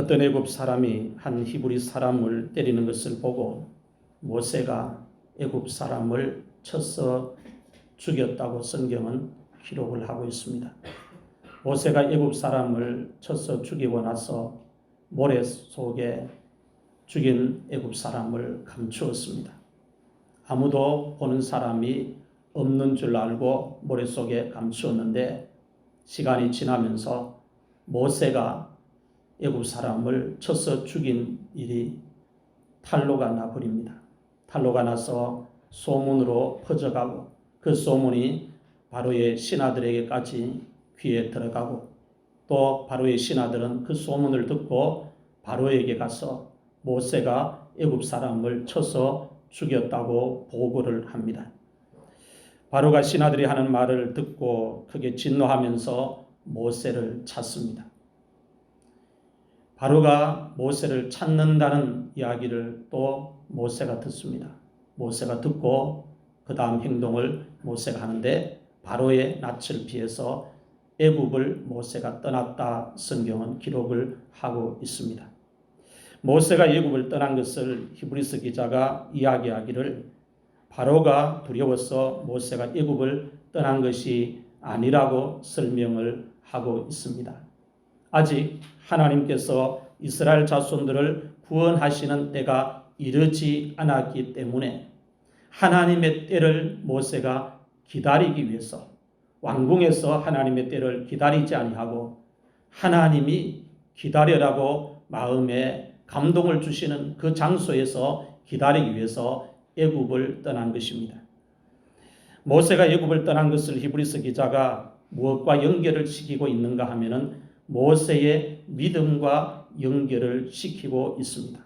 어떤 애굽 사람이 한 히브리 사람을 때리는 것을 보고 모세가 애굽 사람을 쳐서 죽였다고 성경은 기록을 하고 있습니다. 모세가 애굽 사람을 쳐서 죽이고 나서 모래 속에 죽인 애굽 사람을 감추었습니다. 아무도 보는 사람이 없는 줄 알고 모래 속에 감추었는데 시간이 지나면서 모세가 애굽 사람을 쳐서 죽인 일이 탄로가 나버립니다. 탄로가 나서 소문으로 퍼져가고 그 소문이 바로의 신하들에게까지 귀에 들어가고 또 바로의 신하들은 그 소문을 듣고 바로에게 가서 모세가 애굽 사람을 쳐서 죽였다고 보고를 합니다. 바로가 신하들이 하는 말을 듣고 크게 진노하면서 모세를 찾습니다. 바로가 모세를 찾는다는 이야기를 또 모세가 듣습니다. 모세가 듣고 그 다음 행동을 모세가 하는데 바로의 낯을 피해서 애굽을 모세가 떠났다 성경은 기록을 하고 있습니다. 모세가 애굽을 떠난 것을 히브리서 기자가 이야기하기를 바로가 두려워서 모세가 애굽을 떠난 것이 아니라고 설명을 하고 있습니다. 아직 하나님께서 이스라엘 자손들을 구원하시는 때가 이르지 않았기 때문에 하나님의 때를 모세가 기다리기 위해서 왕궁에서 하나님의 때를 기다리지 아니하고 하나님이 기다려라고 마음에 감동을 주시는 그 장소에서 기다리기 위해서 애굽을 떠난 것입니다. 모세가 애굽을 떠난 것을 히브리서 기자가 무엇과 연결을 시키고 있는가 하면은 모세의 믿음과 연결을 시키고 있습니다.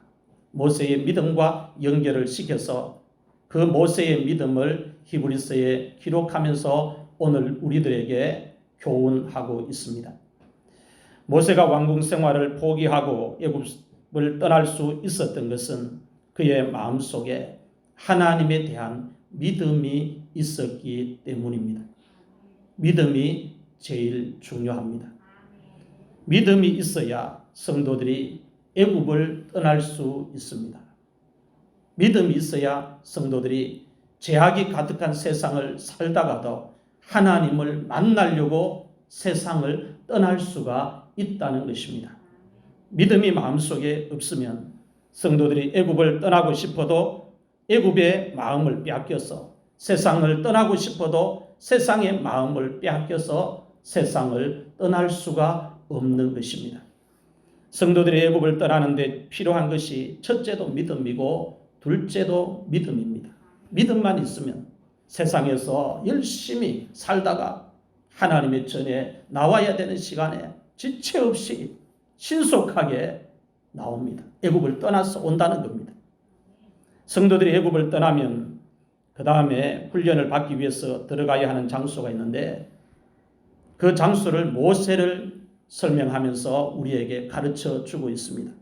모세의 믿음과 연결을 시켜서 그 모세의 믿음을 히브리서에 기록하면서 오늘 우리들에게 교훈하고 있습니다. 모세가 왕궁 생활을 포기하고 애굽을 떠날 수 있었던 것은 그의 마음속에 하나님에 대한 믿음이 있었기 때문입니다. 믿음이 제일 중요합니다. 믿음이 있어야 성도들이 애굽을 떠날 수 있습니다. 믿음이 있어야 성도들이 죄악이 가득한 세상을 살다가도 하나님을 만나려고 세상을 떠날 수가 있다는 것입니다. 믿음이 마음속에 없으면 성도들이 애굽을 떠나고 싶어도 애굽의 마음을 빼앗겨서 세상을 떠나고 싶어도 세상의 마음을 빼앗겨서 세상을 떠날 수가 없는 것입니다. 성도들이 애굽을 떠나는데 필요한 것이 첫째도 믿음이고 둘째도 믿음입니다. 믿음만 있으면 세상에서 열심히 살다가 하나님의 전에 나와야 되는 시간에 지체 없이 신속하게 나옵니다. 애굽을 떠나서 온다는 겁니다. 성도들이 애굽을 떠나면 그 다음에 훈련을 받기 위해서 들어가야 하는 장소가 있는데 그 장소를 모세를 설명하면서 우리에게 가르쳐 주고 있습니다.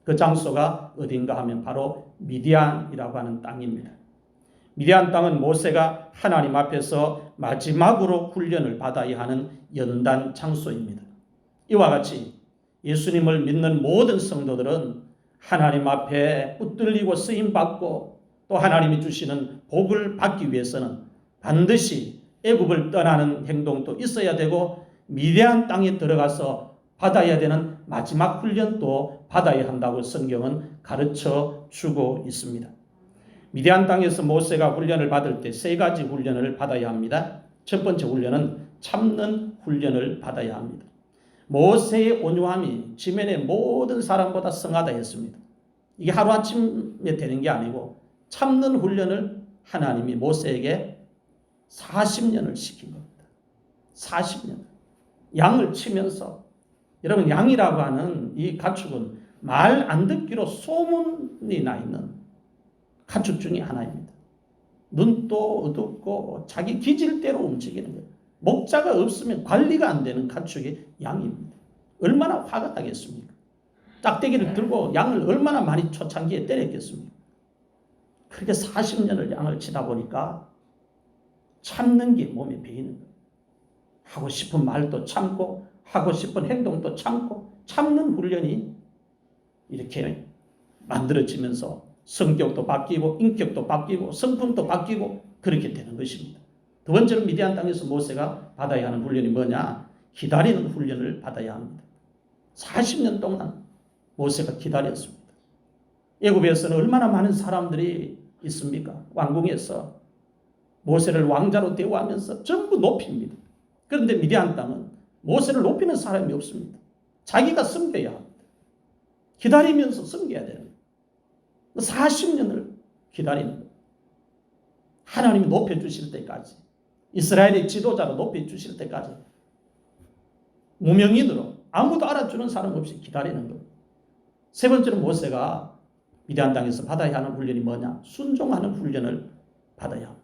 그 장소가 어딘가 하면 바로 미디안이라고 하는 땅입니다. 미디안 땅은 모세가 하나님 앞에서 마지막으로 훈련을 받아야 하는 연단 장소입니다. 이와 같이 예수님을 믿는 모든 성도들은 하나님 앞에 붙들리고 쓰임받고 또 하나님이 주시는 복을 받기 위해서는 반드시 애굽을 떠나는 행동도 있어야 되고 미디안 땅에 들어가서 받아야 되는 마지막 훈련도 받아야 한다고 성경은 가르쳐 주고 있습니다. 미디안 땅에서 모세가 훈련을 받을 때 세 가지 훈련을 받아야 합니다. 첫 번째 훈련은 참는 훈련을 받아야 합니다. 모세의 온유함이 지면의 모든 사람보다 성하다 했습니다. 이게 하루아침에 되는 게 아니고 참는 훈련을 하나님이 모세에게 40년을 시킨 겁니다. 40년. 양을 치면서 여러분 양이라고 하는 이 가축은 말 안 듣기로 소문이 나 있는 가축 중에 하나입니다. 눈도 어둡고 자기 기질대로 움직이는 거예요. 목자가 없으면 관리가 안 되는 가축이 양입니다. 얼마나 화가 나겠습니까? 짝대기를 들고 양을 얼마나 많이 초창기에 때렸겠습니까? 그렇게 40년을 양을 치다 보니까 참는 게 몸에 배이는 거예요. 하고 싶은 말도 참고 하고 싶은 행동도 참고 참는 훈련이 이렇게 만들어지면서 성격도 바뀌고 인격도 바뀌고 성품도 바뀌고 그렇게 되는 것입니다. 두 번째로 미디안 땅에서 모세가 받아야 하는 훈련이 뭐냐? 기다리는 훈련을 받아야 합니다. 40년 동안 모세가 기다렸습니다. 애굽에서는 얼마나 많은 사람들이 있습니까? 왕궁에서 모세를 왕자로 대우하면서 전부 높입니다. 그런데 미디안 땅은 모세를 높이는 사람이 없습니다. 자기가 섬겨야 합니다. 기다리면서 섬겨야 되는 거예요. 40년을 기다리는 거예요. 하나님이 높여주실 때까지, 이스라엘의 지도자로 높여주실 때까지 무명인으로 아무도 알아주는 사람 없이 기다리는 거예요. 세 번째로 모세가 미디안 땅에서 받아야 하는 훈련이 뭐냐? 순종하는 훈련을 받아야 합니다.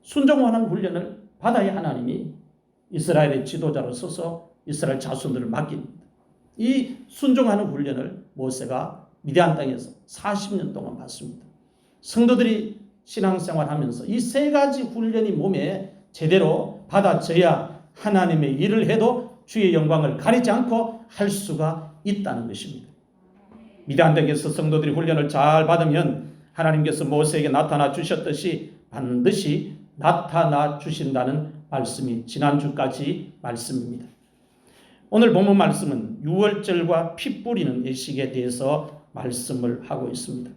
순종하는 훈련을 받아야 하나님이 이스라엘의 지도자로 서서 이스라엘 자손들을 맡깁니다. 이 순종하는 훈련을 모세가 미디안 땅에서 40년 동안 받습니다. 성도들이 신앙생활하면서 이 세 가지 훈련이 몸에 제대로 받아져야 하나님의 일을 해도 주의 영광을 가리지 않고 할 수가 있다는 것입니다. 미디안 땅에서 성도들이 훈련을 잘 받으면 하나님께서 모세에게 나타나 주셨듯이 반드시 나타나 주신다는 말씀이 지난주까지 말씀입니다. 오늘 본문 말씀은 유월절과 피 뿌리는 예식에 대해서 말씀을 하고 있습니다.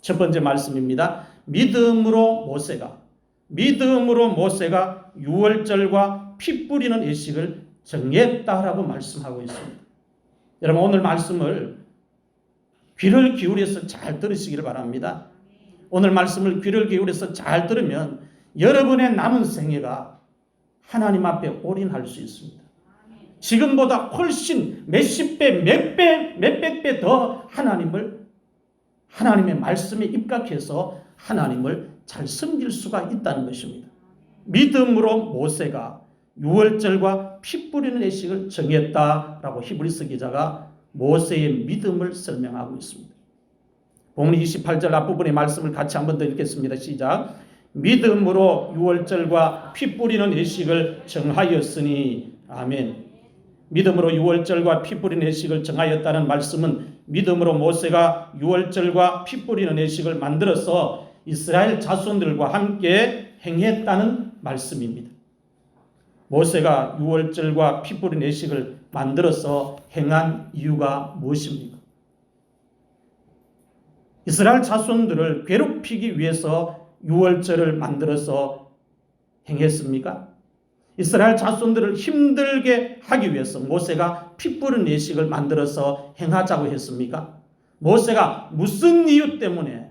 첫 번째 말씀입니다. 믿음으로 모세가 유월절과 피 뿌리는 예식을 정했다라고 말씀하고 있습니다. 여러분 오늘 말씀을 귀를 기울여서 잘 들으시기를 바랍니다. 오늘 말씀을 귀를 기울여서 잘 들으면 여러분의 남은 생애가 하나님 앞에 올인할 수 있습니다. 지금보다 훨씬 몇십 배, 몇백 배 더 하나님의 말씀에 입각해서 하나님을 잘 섬길 수가 있다는 것입니다. 믿음으로 모세가 유월절과 피 뿌리는 예식을 정했다라고 히브리서 기자가 모세의 믿음을 설명하고 있습니다. 본문 28절 앞부분의 말씀을 같이 한번 더 읽겠습니다. 시작. 믿음으로 유월절과 피 뿌리는 예식을 정하였으니 아멘. 믿음으로 유월절과 피 뿌리는 예식을 정하였다는 말씀은 믿음으로 모세가 유월절과 피 뿌리는 예식을 만들어서 이스라엘 자손들과 함께 행했다는 말씀입니다. 모세가 유월절과 피 뿌리는 예식을 만들어서 행한 이유가 무엇입니까? 이스라엘 자손들을 괴롭히기 위해서 유월절을 만들어서 행했습니까? 이스라엘 자손들을 힘들게 하기 위해서 모세가 피 뿌리는 예식을 만들어서 행하자고 했습니까? 모세가 무슨 이유 때문에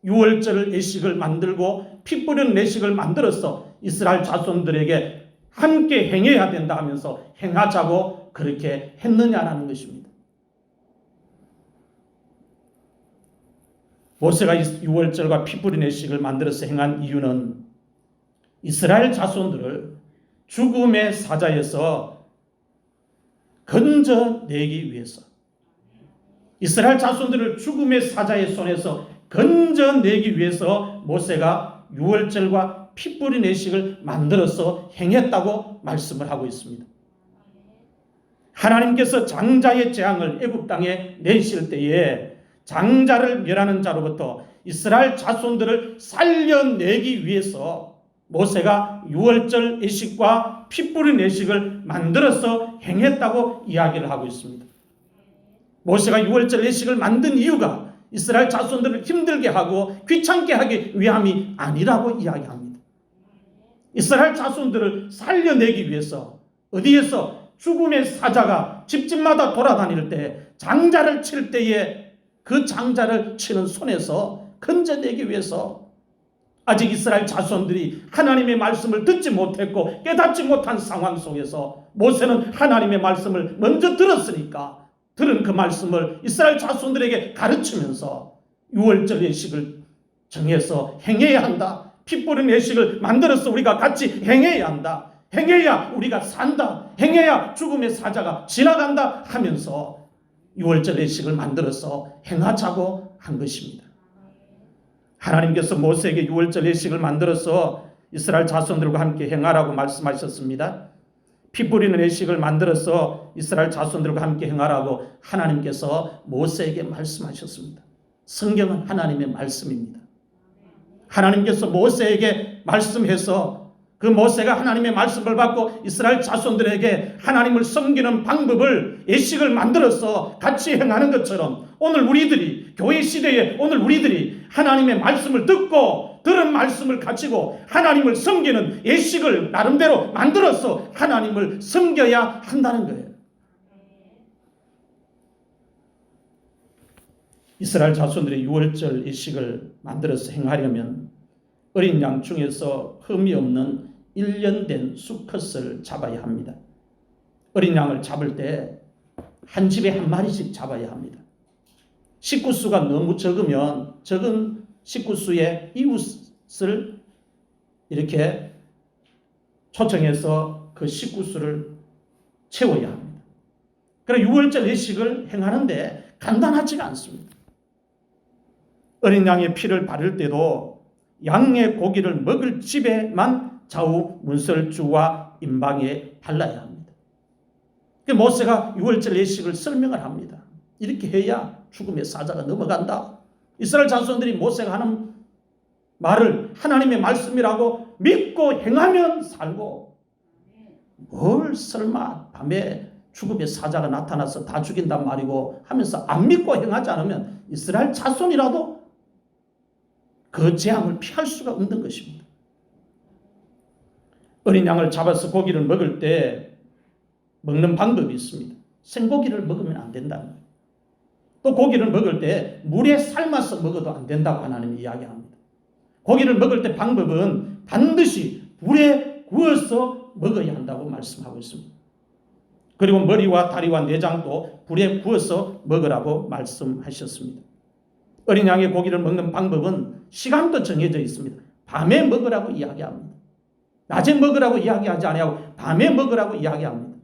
유월절 예식을 만들고 피 뿌리는 예식을 만들어서 이스라엘 자손들에게 함께 행해야 된다 하면서 행하자고 그렇게 했느냐라는 것입니다. 모세가 유월절과 피 뿌리는 예식을 만들어서 행한 이유는 이스라엘 자손들을 죽음의 사자에서 건져내기 위해서, 이스라엘 자손들을 죽음의 사자의 손에서 건져내기 위해서 모세가 유월절과 피 뿌리는 예식을 만들어서 행했다고 말씀을 하고 있습니다. 하나님께서 장자의 재앙을 애굽 땅에 내실 때에 장자를 멸하는 자로부터 이스라엘 자손들을 살려내기 위해서 모세가 유월절 예식과 피 뿌린 예식을 만들어서 행했다고 이야기를 하고 있습니다. 모세가 유월절 예식을 만든 이유가 이스라엘 자손들을 힘들게 하고 귀찮게 하기 위함이 아니라고 이야기합니다. 이스라엘 자손들을 살려내기 위해서 어디에서 죽음의 사자가 집집마다 돌아다닐 때 장자를 칠 때에 그 장자를 치는 손에서 건져내기 위해서 아직 이스라엘 자손들이 하나님의 말씀을 듣지 못했고 깨닫지 못한 상황 속에서 모세는 하나님의 말씀을 먼저 들었으니까 들은 그 말씀을 이스라엘 자손들에게 가르치면서 유월절 예식을 정해서 행해야 한다. 피 뿌린 예식을 만들어서 우리가 같이 행해야 한다. 행해야 우리가 산다. 행해야 죽음의 사자가 지나간다 하면서 유월절 예식을 만들어서 행하자고 한 것입니다. 하나님께서 모세에게 유월절 예식을 만들어서 이스라엘 자손들과 함께 행하라고 말씀하셨습니다. 피 뿌리는 예식을 만들어서 이스라엘 자손들과 함께 행하라고 하나님께서 모세에게 말씀하셨습니다. 성경은 하나님의 말씀입니다. 하나님께서 모세에게 말씀해서 그 모세가 하나님의 말씀을 받고 이스라엘 자손들에게 하나님을 섬기는 방법을 예식을 만들어서 같이 행하는 것처럼 오늘 우리들이 교회 시대에 오늘 우리들이 하나님의 말씀을 듣고 들은 말씀을 가지고 하나님을 섬기는 예식을 나름대로 만들어서 하나님을 섬겨야 한다는 거예요. 이스라엘 자손들의 유월절 예식을 만들어서 행하려면 어린 양 중에서 흠이 없는 1년 된 수컷을 잡아야 합니다. 어린 양을 잡을 때 한 집에 한 마리씩 잡아야 합니다. 식구수가 너무 적으면 적은 식구수의 이웃을 이렇게 초청해서 그 식구수를 채워야 합니다. 그래서 유월절 예식을 행하는데 간단하지가 않습니다. 어린 양의 피를 바를 때도 양의 고기를 먹을 집에만 좌우 문설주와 임방에 발라야 합니다. 모세가 유월절 예식을 설명을 합니다. 이렇게 해야 죽음의 사자가 넘어간다. 이스라엘 자손들이 모세가 하는 말을 하나님의 말씀이라고 믿고 행하면 살고, 뭘 설마 밤에 죽음의 사자가 나타나서 다 죽인단 말이고 하면서 안 믿고 행하지 않으면 이스라엘 자손이라도 그 재앙을 피할 수가 없는 것입니다. 어린 양을 잡아서 고기를 먹을 때 먹는 방법이 있습니다. 생고기를 먹으면 안 된다는 거예요. 또 고기를 먹을 때 물에 삶아서 먹어도 안 된다고 하나님이 이야기합니다. 고기를 먹을 때 방법은 반드시 불에 구워서 먹어야 한다고 말씀하고 있습니다. 그리고 머리와 다리와 내장도 불에 구워서 먹으라고 말씀하셨습니다. 어린 양의 고기를 먹는 방법은 시간도 정해져 있습니다. 밤에 먹으라고 이야기합니다. 낮에 먹으라고 이야기하지 않고 밤에 먹으라고 이야기합니다.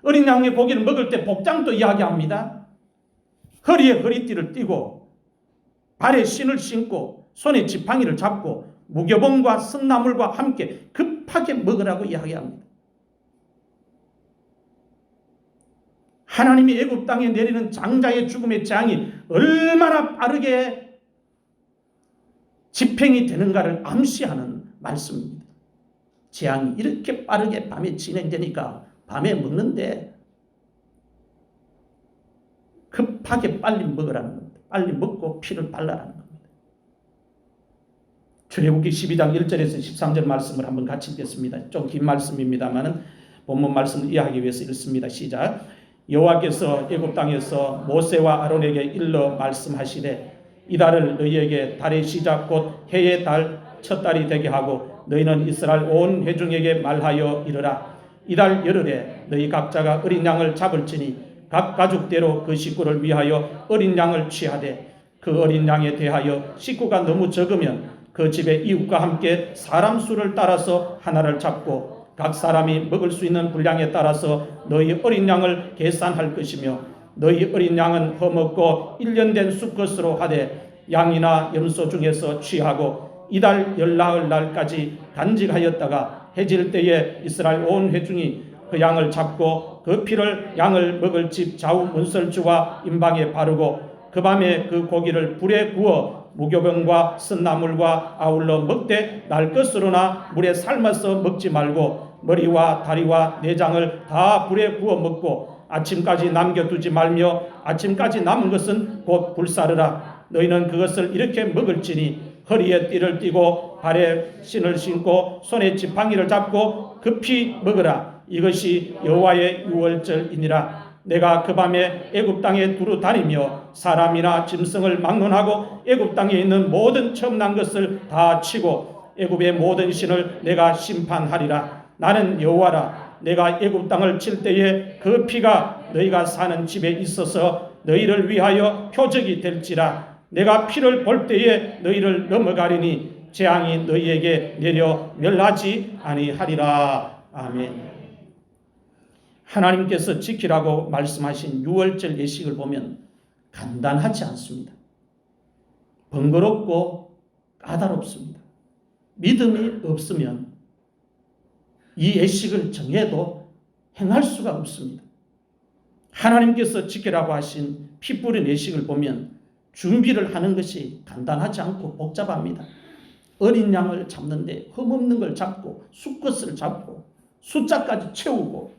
어린 양의 고기를 먹을 때 복장도 이야기합니다. 허리에 허리띠를 띠고 발에 신을 신고 손에 지팡이를 잡고 무교봉과 쓴나물과 함께 급하게 먹으라고 이야기합니다. 하나님이 애굽 땅에 내리는 장자의 죽음의 재앙이 얼마나 빠르게 집행이 되는가를 암시하는 말씀입니다. 재앙이 이렇게 빠르게 밤에 진행되니까 밤에 먹는데 급하게 빨리 먹으라는 겁니다. 빨리 먹고 피를 발라라는 겁니다. 출애굽기 12장 1절에서 13절 말씀을 한번 같이 읽겠습니다. 좀 긴 말씀입니다만은 본문 말씀을 이해하기 위해서 읽습니다. 시작. 여호와께서 애굽 땅에서 모세와 아론에게 일러 말씀하시되 이달을 너희에게 달의 시작 곧 해의 달 첫 달이 되게 하고 너희는 이스라엘 온 회중에게 말하여 이르라. 이달 열흘에 너희 각자가 어린 양을 잡을지니 각 가족대로 그 식구를 위하여 어린 양을 취하되 그 어린 양에 대하여 식구가 너무 적으면 그 집의 이웃과 함께 사람 수를 따라서 하나를 잡고 각 사람이 먹을 수 있는 분량에 따라서 너희 어린 양을 계산할 것이며 너희 어린 양은 허먹고 1년 된 수컷으로 하되 양이나 염소 중에서 취하고 이달 열나흘 날까지 간직하였다가 해질 때에 이스라엘 온 회중이 그 양을 잡고 그 피를 양을 먹을 집 좌우 문설주와 임방에 바르고 그 밤에 그 고기를 불에 구워 무교병과 쓴나물과 아울러 먹되 날 것으로나 물에 삶아서 먹지 말고 머리와 다리와 내장을 다 불에 구워 먹고 아침까지 남겨두지 말며 아침까지 남은 것은 곧 불사르라. 너희는 그것을 이렇게 먹을지니 허리에 띠를 띠고 발에 신을 신고 손에 지팡이를 잡고 급히 먹으라. 이것이 여호와의 유월절이니라. 내가 그 밤에 애굽 땅에 두루 다니며 사람이나 짐승을 막론하고 애굽 땅에 있는 모든 처음 난 것을 다 치고 애굽의 모든 신을 내가 심판하리라. 나는 여호와라. 내가 애굽 땅을 칠 때에 그 피가 너희가 사는 집에 있어서 너희를 위하여 표적이 될지라. 내가 피를 볼 때에 너희를 넘어가리니 재앙이 너희에게 내려 멸하지 아니하리라. 아멘. 하나님께서 지키라고 말씀하신 유월절 예식을 보면 간단하지 않습니다. 번거롭고 까다롭습니다. 믿음이 없으면 이 예식을 정해도 행할 수가 없습니다. 하나님께서 지키라고 하신 피 뿌린 예식을 보면 준비를 하는 것이 간단하지 않고 복잡합니다. 어린 양을 잡는데 흠없는 걸 잡고 수컷을 잡고 숫자까지 채우고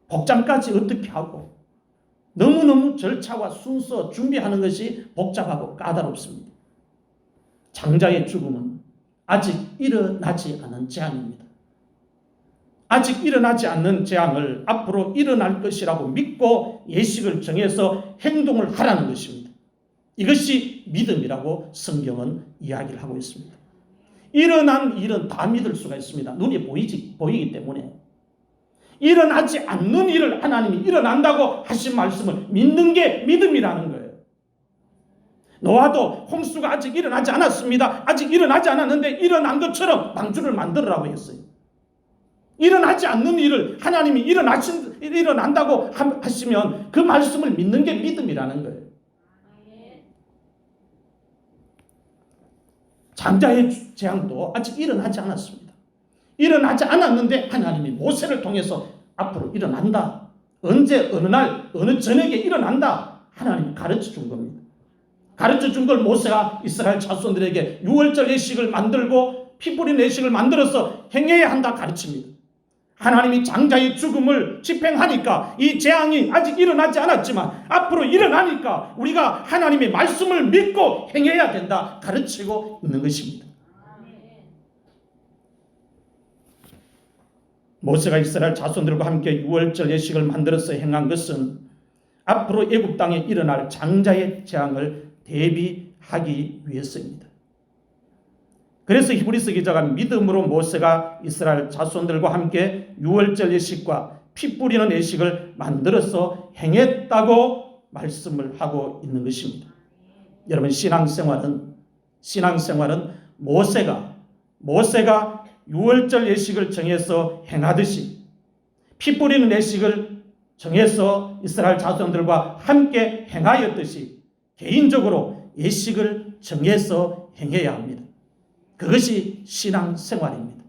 복장까지 어떻게 하고 너무너무 절차와 순서 준비하는 것이 복잡하고 까다롭습니다. 장자의 죽음은 아직 일어나지 않은 재앙입니다. 아직 일어나지 않는 재앙을 앞으로 일어날 것이라고 믿고 예식을 정해서 행동을 하라는 것입니다. 이것이 믿음이라고 성경은 이야기를 하고 있습니다. 일어난 일은 다 믿을 수가 있습니다. 눈에 보이기 때문에. 일어나지 않는 일을 하나님이 일어난다고 하신 말씀을 믿는 게 믿음이라는 거예요. 노아도 홍수가 아직 일어나지 않았습니다. 아직 일어나지 않았는데 일어난 것처럼 방주를 만들으라고 했어요. 일어나지 않는 일을 하나님이 일어난다고 하시면 그 말씀을 믿는 게 믿음이라는 거예요. 장자의 재앙도 아직 일어나지 않았습니다. 일어나지 않았는데 하나님이 모세를 통해서 앞으로 일어난다. 언제 어느 날 어느 저녁에 일어난다. 하나님이 가르쳐 준 겁니다. 가르쳐 준 걸 모세가 이스라엘 자손들에게 유월절 예식을 만들고 피 뿌린 예식을 만들어서 행해야 한다 가르칩니다. 하나님이 장자의 죽음을 집행하니까 이 재앙이 아직 일어나지 않았지만 앞으로 일어나니까 우리가 하나님의 말씀을 믿고 행해야 된다 가르치고 있는 것입니다. 모세가 이스라엘 자손들과 함께 유월절 예식을 만들어서 행한 것은 앞으로 애굽 땅에 일어날 장자의 재앙을 대비하기 위해서입니다. 그래서 히브리서 기자가 믿음으로 모세가 이스라엘 자손들과 함께 유월절 예식과 피 뿌리는 예식을 만들어서 행했다고 말씀을 하고 있는 것입니다. 여러분 신앙생활은 모세가 유월절 예식을 정해서 행하듯이 피 뿌리는 예식을 정해서 이스라엘 자손들과 함께 행하였듯이 개인적으로 예식을 정해서 행해야 합니다. 그것이 신앙생활입니다.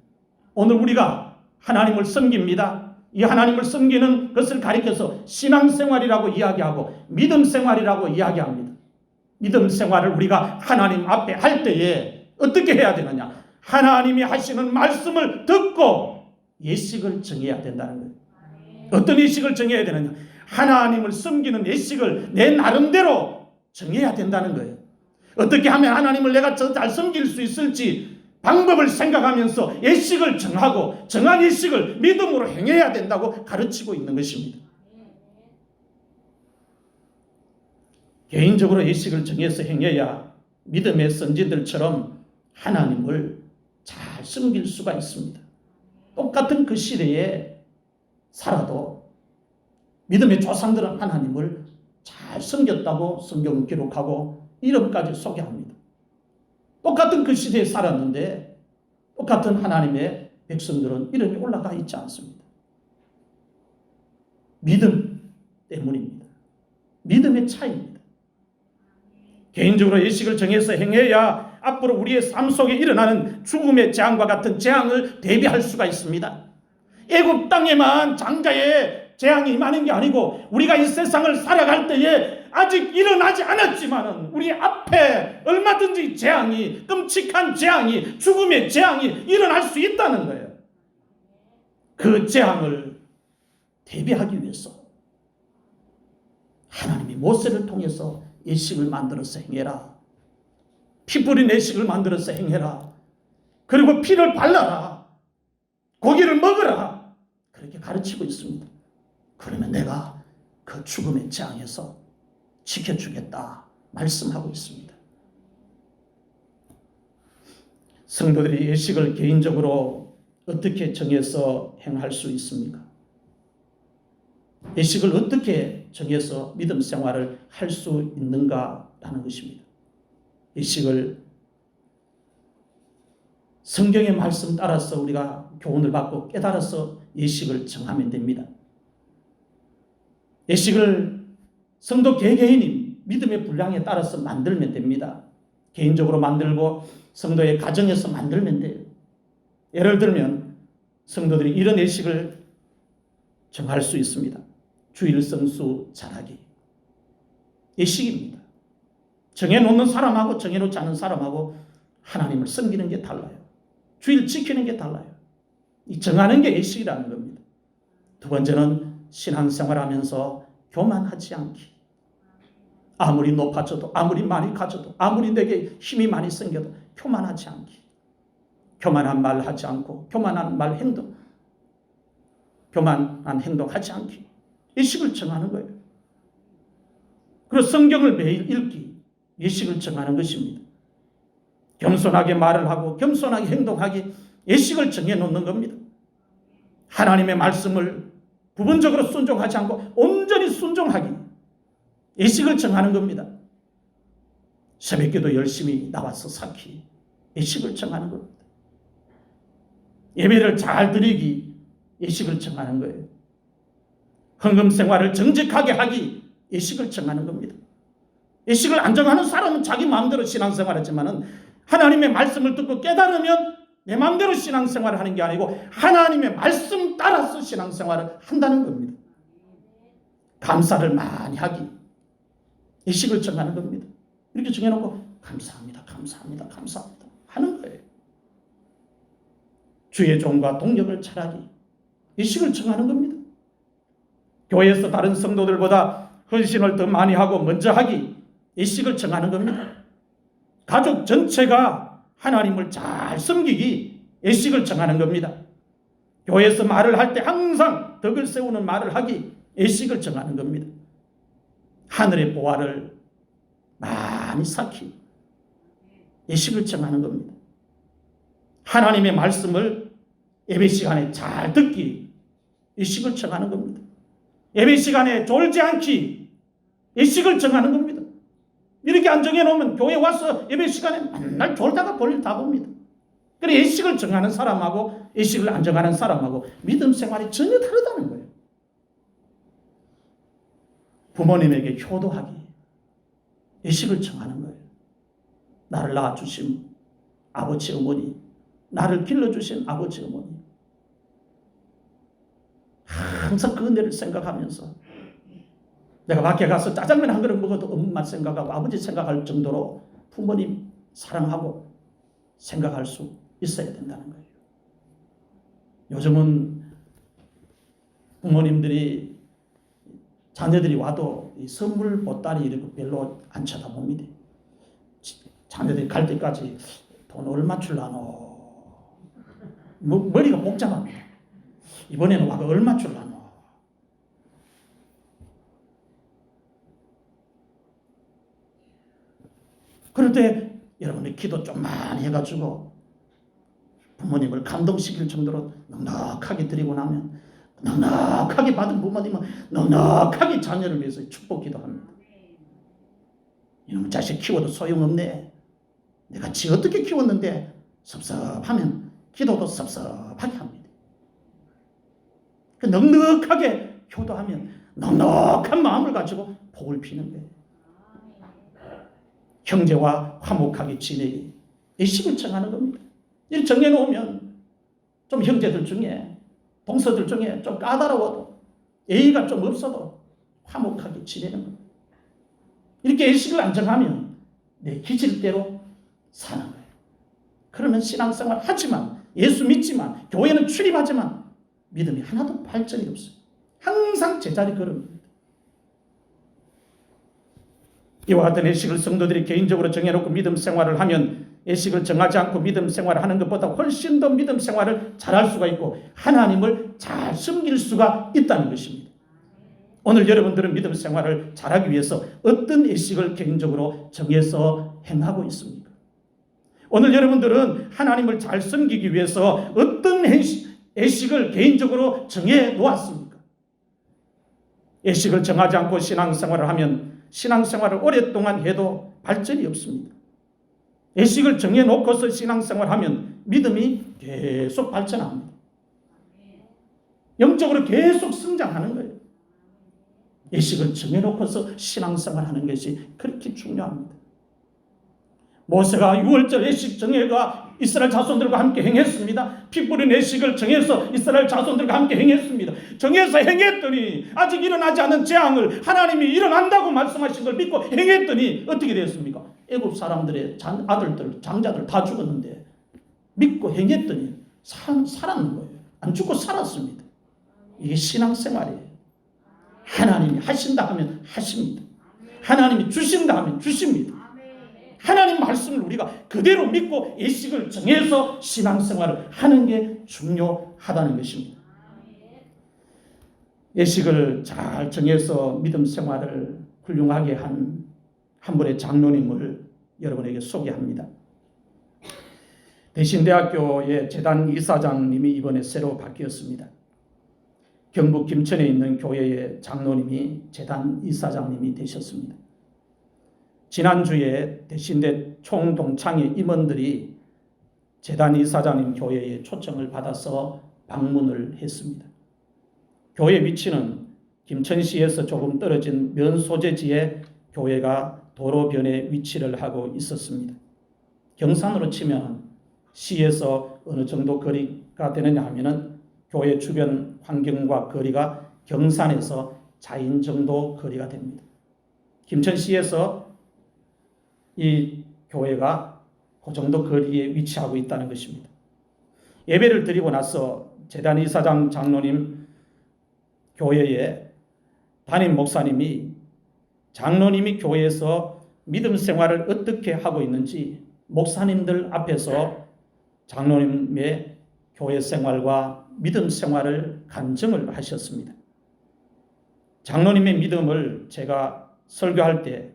오늘 우리가 하나님을 섬깁니다. 이 하나님을 섬기는 것을 가리켜서 신앙생활이라고 이야기하고 믿음생활이라고 이야기합니다. 믿음생활을 우리가 하나님 앞에 할 때에 어떻게 해야 되느냐? 하나님이 하시는 말씀을 듣고 예식을 정해야 된다는 거예요. 어떤 예식을 정해야 되느냐? 하나님을 섬기는 예식을 내 나름대로 정해야 된다는 거예요. 어떻게 하면 하나님을 내가 잘 섬길 수 있을지 방법을 생각하면서 예식을 정하고 정한 예식을 믿음으로 행해야 된다고 가르치고 있는 것입니다. 개인적으로 예식을 정해서 행해야 믿음의 선지들처럼 하나님을 잘 섬길 수가 있습니다. 똑같은 그 시대에 살아도 믿음의 조상들은 하나님을 잘 섬겼다고 성경은 기록하고 이름까지 소개합니다. 똑같은 그 시대에 살았는데 똑같은 하나님의 백성들은 이름이 올라가 있지 않습니다. 믿음 때문입니다. 믿음의 차이입니다. 개인적으로 예식을 정해서 행해야 앞으로 우리의 삶 속에 일어나는 죽음의 재앙과 같은 재앙을 대비할 수가 있습니다. 애굽 땅에만 장자의 재앙이 임하는 게 아니고 우리가 이 세상을 살아갈 때에 아직 일어나지 않았지만 우리 앞에 얼마든지 재앙이, 끔찍한 재앙이, 죽음의 재앙이 일어날 수 있다는 거예요. 그 재앙을 대비하기 위해서 하나님이 모세를 통해서 예식을 만들어서 행해라. 피 뿌린 예식을 만들어서 행해라. 그리고 피를 발라라. 고기를 먹으라. 그렇게 가르치고 있습니다. 그러면 내가 그 죽음의 재앙에서 지켜주겠다 말씀하고 있습니다. 성도들이 예식을 개인적으로 어떻게 정해서 행할 수 있습니까? 예식을 어떻게 정해서 믿음 생활을 할 수 있는가라는 것입니다. 예식을 성경의 말씀 따라서 우리가 교훈을 받고 깨달아서 예식을 정하면 됩니다. 예식을 성도 개개인이 믿음의 분량에 따라서 만들면 됩니다. 개인적으로 만들고 성도의 가정에서 만들면 돼요. 예를 들면 성도들이 이런 예식을 정할 수 있습니다. 주일 성수 잘하기. 예식입니다. 정해놓는 사람하고 정해놓지 않은 사람하고 하나님을 섬기는 게 달라요. 주일 지키는 게 달라요. 이 정하는 게 예식이라는 겁니다. 두 번째는 신앙생활하면서 교만하지 않기. 아무리 높아져도, 아무리 많이 가져도, 아무리 내게 힘이 많이 생겨도 교만하지 않기. 교만한 말 하지 않고, 교만한 행동 하지 않기. 예식을 정하는 거예요. 그리고 성경을 매일 읽기. 예식을 정하는 것입니다. 겸손하게 말을 하고 겸손하게 행동하기. 예식을 정해놓는 겁니다. 하나님의 말씀을 부분적으로 순종하지 않고 온전히 순종하기. 예식을 정하는 겁니다. 새벽기도 열심히 나와서 쌓기. 예식을 정하는 겁니다. 예배를 잘 드리기. 예식을 정하는 거예요. 헌금 생활을 정직하게 하기. 예식을 정하는 겁니다. 예식을 안 정하는 사람은 자기 마음대로 신앙생활하지만은 하나님의 말씀을 듣고 깨달으면 내 마음대로 신앙생활을 하는 게 아니고 하나님의 말씀 따라서 신앙생활을 한다는 겁니다. 감사를 많이 하기. 예식을 정하는 겁니다. 이렇게 정해놓고 감사합니다. 감사합니다. 감사합니다. 하는 거예요. 주의 종과 동력을 잘하기. 예식을 정하는 겁니다. 교회에서 다른 성도들보다 헌신을 더 많이 하고 먼저 하기. 예식을 정하는 겁니다. 가족 전체가 하나님을 잘 섬기기. 예식을 정하는 겁니다. 교회에서 말을 할 때 항상 덕을 세우는 말을 하기. 예식을 정하는 겁니다. 하늘의 보화를 많이 쌓기. 예식을 정하는 겁니다. 하나님의 말씀을 예배 시간에 잘 듣기. 예식을 정하는 겁니다. 예배 시간에 졸지 않기. 예식을 정하는 겁니다. 이렇게 안 정해놓으면 교회 와서 예배 시간에 맨날 졸다가 볼일 다 봅니다. 그래 예식을 정하는 사람하고 예식을 안 정하는 사람하고 믿음 생활이 전혀 다르다는 거예요. 부모님에게 효도하기. 예식을 정하는 거예요. 나를 낳아주신 아버지 어머니, 나를 길러주신 아버지 어머니, 항상 그 은혜를 생각하면서 내가 밖에 가서 짜장면 한 그릇 먹어도 엄마 생각하고 아버지 생각할 정도로 부모님 사랑하고 생각할 수 있어야 된다는 거예요. 요즘은 부모님들이 자녀들이 와도 이 선물 보따리 이렇게 별로 안 쳐다봅니다. 자녀들이 갈 때까지 돈 얼마 줄라노? 머리가 복잡합니다. 이번에는 와가 얼마 줄라노? 그럴 때 여러분이 기도 좀 많이 해가지고 부모님을 감동시킬 정도로 넉넉하게 드리고 나면 넉넉하게 받은 부모님은 넉넉하게 자녀를 위해서 축복 기도합니다. 이놈 자식 키워도 소용없네. 내가 지 어떻게 키웠는데 섭섭하면 기도도 섭섭하게 합니다. 그 넉넉하게 효도하면 넉넉한 마음을 가지고 복을 피는 거예요. 형제와 화목하게 지내기. 예식을 정하는 겁니다. 이렇게 정해놓으면 좀 형제들 중에 동서들 중에 좀 까다로워도 예의가 좀 없어도 화목하게 지내는 겁니다. 이렇게 예식을 안 정하면 내 기질대로 사는 거예요. 그러면 신앙생활 하지만 예수 믿지만 교회는 출입하지만 믿음이 하나도 발전이 없어요. 항상 제자리 걸음입니다. 이와 같은 예식을 성도들이 개인적으로 정해놓고 믿음 생활을 하면 예식을 정하지 않고 믿음 생활을 하는 것보다 훨씬 더 믿음 생활을 잘할 수가 있고 하나님을 잘 섬길 수가 있다는 것입니다. 오늘 여러분들은 믿음 생활을 잘하기 위해서 어떤 예식을 개인적으로 정해서 행하고 있습니까? 오늘 여러분들은 하나님을 잘 섬기기 위해서 어떤 예식을 개인적으로 정해 놓았습니까? 예식을 정하지 않고 신앙생활을 하면 신앙생활을 오랫동안 해도 발전이 없습니다. 예식을 정해놓고서 신앙생활을 하면 믿음이 계속 발전합니다. 영적으로 계속 성장하는 거예요. 예식을 정해놓고서 신앙생활을 하는 것이 그렇게 중요합니다. 모세가 6월절 예식 정예가 이스라엘 자손들과 함께 행했습니다. 피 뿌린 예식을 정해서 이스라엘 자손들과 함께 행했습니다. 정해서 행했더니 아직 일어나지 않은 재앙을 하나님이 일어난다고 말씀하신 걸 믿고 행했더니 어떻게 되었습니까? 애굽 사람들의 아들들, 장자들 다 죽었는데 믿고 행했더니 살았는 거예요. 안 죽고 살았습니다. 이게 신앙생활이에요. 하나님이 하신다 하면 하십니다. 하나님이 주신다 하면 주십니다. 하나님 말씀을 우리가 그대로 믿고 예식을 정해서 신앙생활을 하는 게 중요하다는 것입니다. 예식을 잘 정해서 믿음 생활을 훌륭하게 한 한 분의 장로님을 여러분에게 소개합니다. 대신대학교의 재단 이사장님이 이번에 새로 바뀌었습니다. 경북 김천에 있는 교회의 장로님이 재단 이사장님이 되셨습니다. 지난주에 대신대 총동창회 임원들이 재단 이사장님 교회에 초청을 받아서 방문을 했습니다. 교회 위치는 김천시에서 조금 떨어진 면소재지에 교회가 도로변에 위치를 하고 있었습니다. 경산으로 치면 시에서 어느 정도 거리가 되느냐 하면은 교회 주변 환경과 거리가 경산에서 자인 정도 거리가 됩니다. 김천시에서 이 교회가 그 정도 거리에 위치하고 있다는 것입니다. 예배를 드리고 나서 재단 이사장 장로님 교회에 담임 목사님이 장로님이 교회에서 믿음 생활을 어떻게 하고 있는지 목사님들 앞에서 장로님의 교회 생활과 믿음 생활을 간증을 하셨습니다. 장로님의 믿음을 제가 설교할 때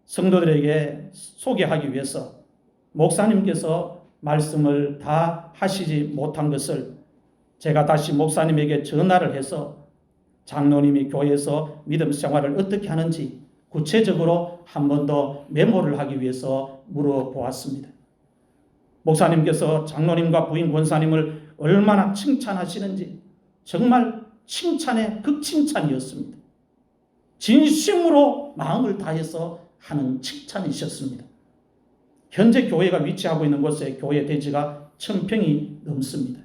성도들에게 소개하기 위해서 목사님께서 말씀을 다 하시지 못한 것을 제가 다시 목사님에게 전화를 해서 장로님이 교회에서 믿음 생활을 어떻게 하는지 구체적으로 한 번 더 메모를 하기 위해서 물어보았습니다. 목사님께서 장로님과 부인 권사님을 얼마나 칭찬하시는지 정말 칭찬의 극칭찬이었습니다. 진심으로 마음을 다해서 하는 칭찬이셨습니다. 현재 교회가 위치하고 있는 곳에 교회 대지가 1000평이 넘습니다.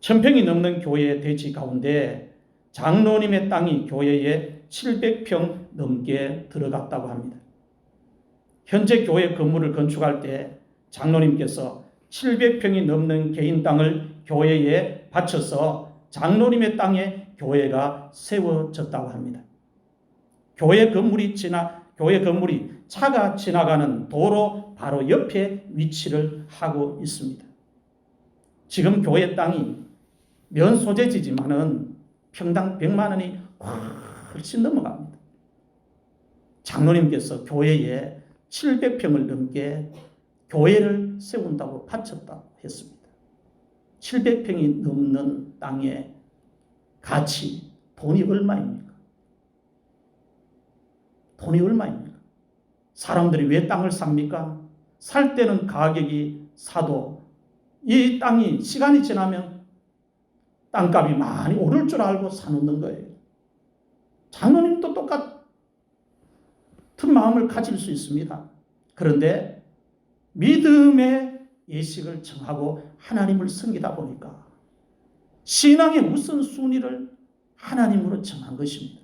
1000평이 넘는 교회 대지 가운데 장로님의 땅이 교회에 700평 넘게 들어갔다고 합니다. 현재 교회 건물을 건축할 때 장로님께서 700평이 넘는 개인 땅을 교회에 바쳐서 장로님의 땅에 교회가 세워졌다고 합니다. 교회 건물이 차가 지나가는 도로 바로 옆에 위치를 하고 있습니다. 지금 교회 땅이 면소재지지만은 평당 100만 원이 훨씬 넘어갑니다. 장로님께서 교회에 700평을 넘게 교회를 세운다고 바쳤다고 했습니다. 700평이 넘는 땅의 가치, 돈이 얼마입니까? 돈이 얼마입니까? 사람들이 왜 땅을 삽니까? 살 때는 가격이 사도 이 땅이 시간이 지나면 땅값이 많이 오를 줄 알고 사놓는 거예요. 장로님도 똑같은 마음을 가질 수 있습니다. 그런데 믿음의 예식을 정하고 하나님을 섬기다 보니까 신앙의 우선순위를 하나님으로 정한 것입니다.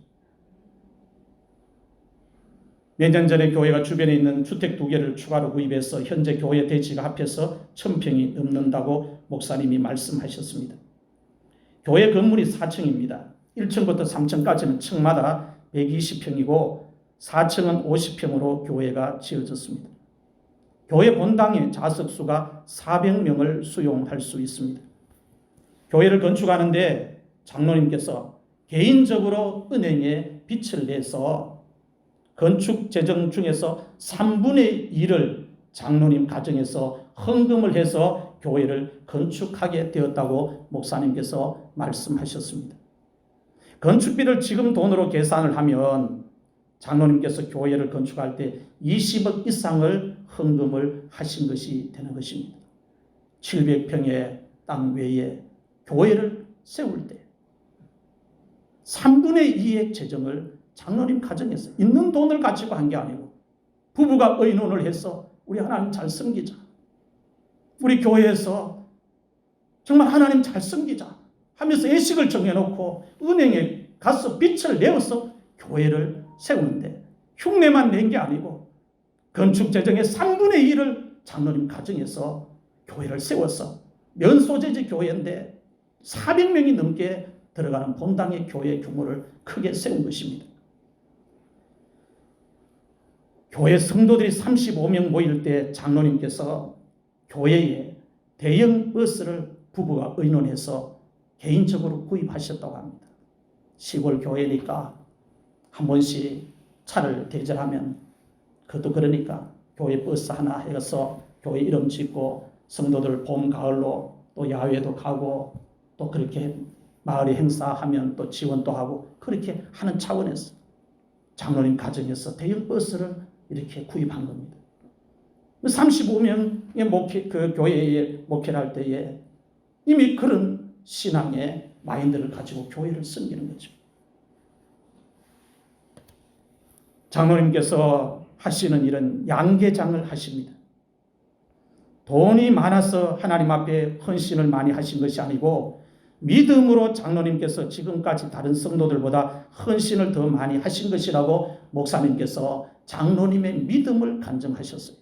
몇 년 전에 교회가 주변에 있는 주택 2개를 추가로 구입해서 현재 교회 대지가 합해서 1000평이 넘는다고 목사님이 말씀하셨습니다. 교회 건물이 4층입니다. 1층부터 3층까지는 층마다 120평이고 4층은 50평으로 교회가 지어졌습니다. 교회 본당의 좌석수가 400명을 수용할 수 있습니다. 교회를 건축하는데 장로님께서 개인적으로 은행에 빚을 내서 건축 재정 중에서 3분의 1을 장로님 가정에서 헌금을 해서 교회를 건축하게 되었다고 목사님께서 말씀하셨습니다. 건축비를 지금 돈으로 계산을 하면 장로님께서 교회를 건축할 때 20억 이상을 헌금을 하신 것이 되는 것입니다. 700평의 땅 외에 교회를 세울 때 3분의 2의 재정을 장로님 가정에서 있는 돈을 가지고 한 게 아니고 부부가 의논을 해서 우리 하나님 잘 섬기자. 우리 교회에서 정말 하나님 잘 섬기자 하면서 예식을 정해놓고 은행에 가서 빚을 내어서 교회를 세우는데 흉내만 낸 게 아니고 건축 재정의 3분의 1을 장로님 가정에서 교회를 세워서 면소재지 교회인데 400명이 넘게 들어가는 본당의 교회 규모를 크게 세운 것입니다. 교회 성도들이 35명 모일 때 장로님께서 교회에 대형 버스를 부부가 의논해서 개인적으로 구입하셨다고 합니다. 시골 교회니까 한 번씩 차를 대절하면 그것도 그러니까 교회 버스 하나 해서 교회 이름 짓고 성도들 봄 가을로 또 야외도 가고 또 그렇게 마을에 행사하면 또 지원도 하고 그렇게 하는 차원에서 장로님 가정에서 대형 버스를 이렇게 구입한 겁니다. 35명의 그 교회에 목회를 할 때에 이미 그런 신앙의 마인드를 가지고 교회를 섬기는 거죠. 장로님께서 하시는 일은 양계장을 하십니다. 돈이 많아서 하나님 앞에 헌신을 많이 하신 것이 아니고 믿음으로 장로님께서 지금까지 다른 성도들보다 헌신을 더 많이 하신 것이라고 목사님께서 장로님의 믿음을 간증하셨어요.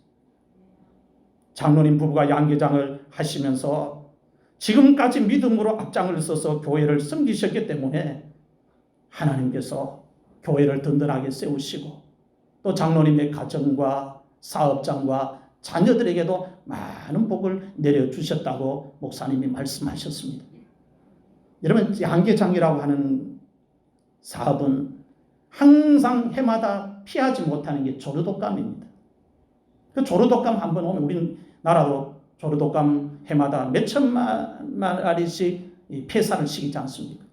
장로님 부부가 양계장을 하시면서 지금까지 믿음으로 앞장을 서서 교회를 섬기셨기 때문에 하나님께서 교회를 든든하게 세우시고 또 장로님의 가정과 사업장과 자녀들에게도 많은 복을 내려주셨다고 목사님이 말씀하셨습니다. 여러분, 양계장이라고 하는 사업은 항상 해마다 피하지 못하는 게 조르독감입니다. 그 조르독감 한번 오면 우리나라도 조르독감 해마다 몇 천만 마리씩 폐사를 시키지 않습니까?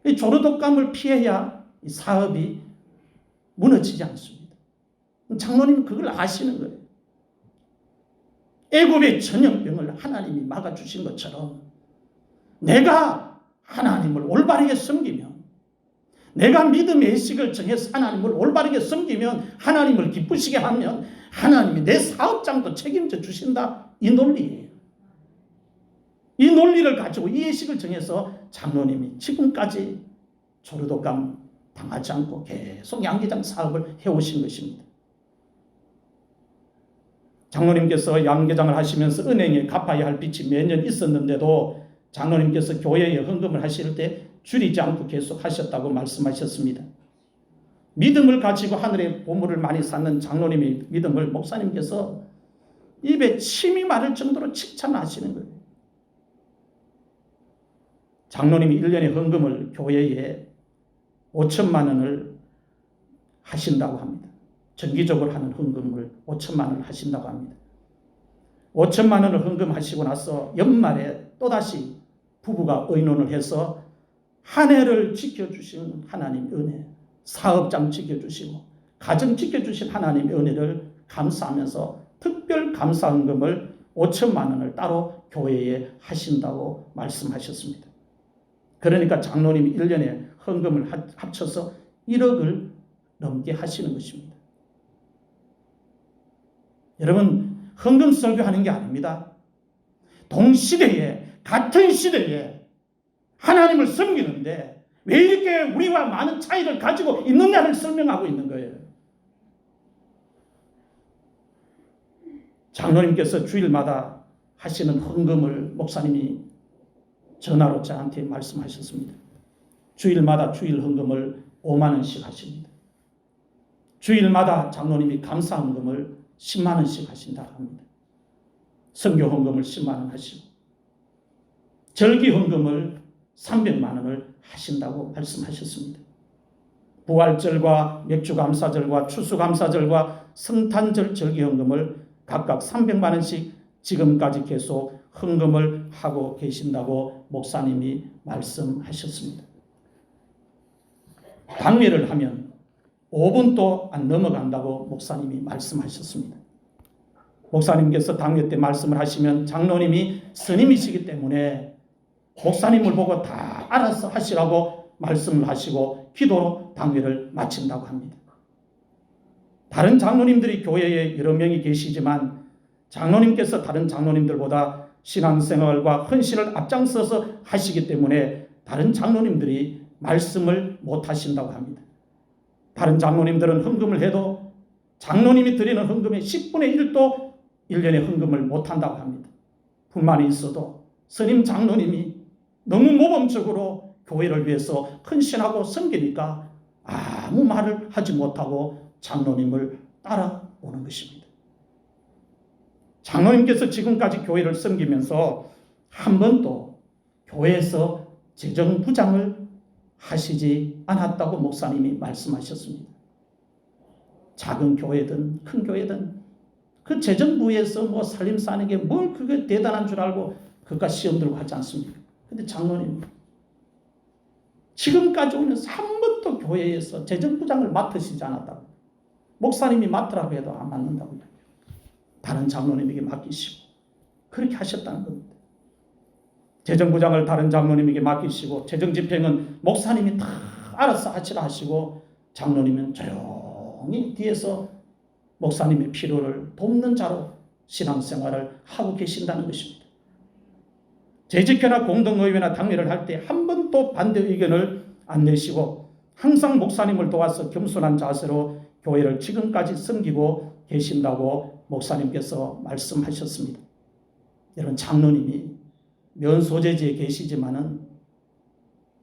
이 조르독감을 피해야 이 사업이 무너지지 않습니다. 장로님은 그걸 아시는 거예요. 애굽의 전염병을 하나님이 막아주신 것처럼 내가 하나님을 올바르게 섬기면, 내가 믿음의 의식을 정해서 하나님을 올바르게 섬기면, 하나님을 기쁘시게 하면 하나님이 내 사업장도 책임져 주신다. 이 논리예요. 이 논리를 가지고 이 의식을 정해서 장로님이 지금까지 조르독감 당하지 않고 계속 양계장 사업을 해오신 것입니다. 장로님께서 양계장을 하시면서 은행에 갚아야 할 빚이 매년 있었는데도 장로님께서 교회에 헌금을 하실 때 줄이지 않고 계속 하셨다고 말씀하셨습니다. 믿음을 가지고 하늘의 보물을 많이 쌓는 장로님의 믿음을 목사님께서 입에 침이 마를 정도로 칭찬하시는 거예요. 장로님이 1년에 헌금을 교회에 5천만 원을 하신다고 합니다. 정기적으로 하는 헌금을 5천만 원을 하신다고 합니다. 5천만 원을 헌금하시고 나서 연말에 또다시 부부가 의논을 해서 한 해를 지켜주신 하나님의 은혜, 사업장 지켜주시고 가정 지켜주신 하나님의 은혜를 감사하면서 특별 감사헌금을 5천만 원을 따로 교회에 하신다고 말씀하셨습니다. 그러니까 장로님이 1년에 헌금을 합쳐서 1억을 넘게 하시는 것입니다. 여러분, 헌금 설교하는 게 아닙니다. 동시대에, 같은 시대에 하나님을 섬기는데 왜 이렇게 우리와 많은 차이를 가지고 있느냐를 설명하고 있는 거예요. 장로님께서 주일마다 하시는 헌금을 목사님이 전화로 저한테 말씀하셨습니다. 주일마다 주일 헌금을 5만 원씩 하십니다. 주일마다 장로님이 감사 헌금을 10만 원씩 하신다고 합니다. 선교 헌금을 10만 원 하시고 절기 헌금을 300만 원을 하신다고 말씀하셨습니다. 부활절과 맥주감사절과 추수감사절과 성탄절 절기 헌금을 각각 300만 원씩 지금까지 계속 헌금을 하고 계신다고 목사님이 말씀하셨습니다. 당회를 하면 5분도 안 넘어간다고 목사님이 말씀하셨습니다. 목사님께서 당회 때 말씀을 하시면 장로님이 스님이시기 때문에 목사님을 보고 다 알아서 하시라고 말씀을 하시고 기도로 당회를 마친다고 합니다. 다른 장로님들이 교회에 여러 명이 계시지만 장로님께서 다른 장로님들보다 신앙생활과 헌신을 앞장서서 하시기 때문에 다른 장로님들이 말씀을 못 하신다고 합니다. 다른 장로님들은 헌금을 해도 장로님이 드리는 헌금의 10분의 1도 1년에 헌금을 못 한다고 합니다. 불만이 있어도 스님 장로님이 너무 모범적으로 교회를 위해서 헌신하고 섬기니까 아무 말을 하지 못하고 장로님을 따라오는 것입니다. 장로님께서 지금까지 교회를 섬기면서 한 번도 교회에서 재정부장을 하시지 않았다고 목사님이 말씀하셨습니다. 작은 교회든 큰 교회든 그 재정부에서 뭐 살림 사는 게 뭘 그게 대단한 줄 알고 그깟 시험 들고 하지 않습니까? 근데 장로님 지금까지 오면서 한 번도 교회에서 재정부장을 맡으시지 않았다고. 목사님이 맡으라고 해도 안 맡는다고. 다른 장로님에게 맡기시고 그렇게 하셨다는 겁니다. 재정부장을 다른 장로님에게 맡기시고 재정집행은 목사님이 다 알아서 하시라 하시고 장로님은 조용히 뒤에서 목사님의 필요를 돕는 자로 신앙생활을 하고 계신다는 것입니다. 재직회나 공동의회나 당회를 할 때 한 번도 반대 의견을 안 내시고 항상 목사님을 도와서 겸손한 자세로 교회를 지금까지 섬기고 계신다고 목사님께서 말씀하셨습니다. 여러분 장로님이 면소재지에 계시지만은